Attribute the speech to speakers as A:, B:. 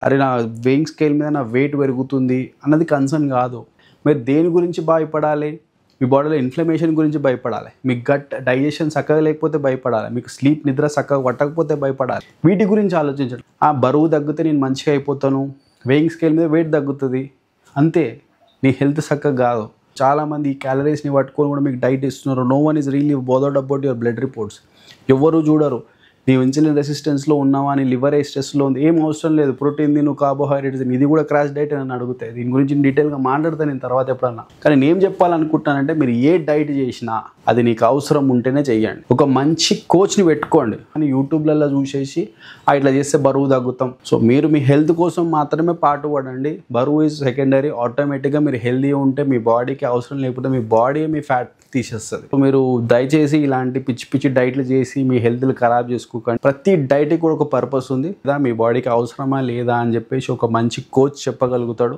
A: అరే నా weighing scale మీద నా వెయిట్ పెరుగుతుంది అన్నది కన్సర్న్ కాదు. మీరు దేని గురించి భయపడాలి? మీ బాడీలో ఇన్ఫ్లమేషన్ గురించి భయపడాలి, మీ గట్ డైజెషన్ చక్కగా లేకపోతే భయపడాలి, మీకు స్లీప్ నిద్ర చక్కగా పట్టకపోతే భయపడాలి. వీటి గురించి ఆలోచించండి. ఆ బరువు తగ్గితే నేను మంచిగా అయిపోతాను, వెయింగ్ స్కేల్ మీద వెయిట్ తగ్గుతుంది, అంతే. నీ హెల్త్ చక్కగా కాదు. చాలామంది ఈ క్యాలరీస్ని పట్టుకొని కూడా మీకు డైట్ ఇస్తున్నారు. No one is really bothered about your blood reports. ఎవరు చూడరు నీవు ఇన్సులిన్ రెసిస్టెన్స్లో ఉన్నావా, నీ లివర్ స్ట్రెస్లో ఉంది, ఏం అవసరం లేదు, ప్రోటీన్ తిను, కార్బోహైడ్రేట్స్ తిను, ఇది కూడా క్రాష్ డైట్ అని అడుగుతాయి. దీని గురించి డీటెయిల్గా మాట్లాడతాను నేను తర్వాత ఎప్పుడన్నా. కానీ నేను చెప్పాలనుకుంటున్నానంటే మీరు ఏ డైట్ చేసినా అది నీకు అవసరం ఉంటేనే చెయ్యండి. ఒక మంచి కోచ్ని పెట్టుకోండి. అని యూట్యూబ్లలో చూసేసి ఇట్లా చేస్తే బరువు తగ్గుతాం. సో మీరు మీ హెల్త్ కోసం మాత్రమే పాటుపడండి. బరువు ఈజ్ సెకండరీ. ఆటోమేటిక్గా మీరు హెల్తీగా ఉంటే మీ బాడీకి అవసరం లేకపోతే మీ బాడీ మీ ఫ్యాట్ తీసేస్తుంది. మీరు దయచేసి ఇలాంటి పిచ్చి పిచ్చి డైట్లు చేసి మీ హెల్త్ని ఖరాబ్ చేసుకోకండి. ప్రతి డైట్కి కూడా ఒక పర్పస్ ఉంది. మీ బాడీకి అవసరమా లేదా అని చెప్పేసి ఒక మంచి కోచ్ చెప్పగలుగుతాడు.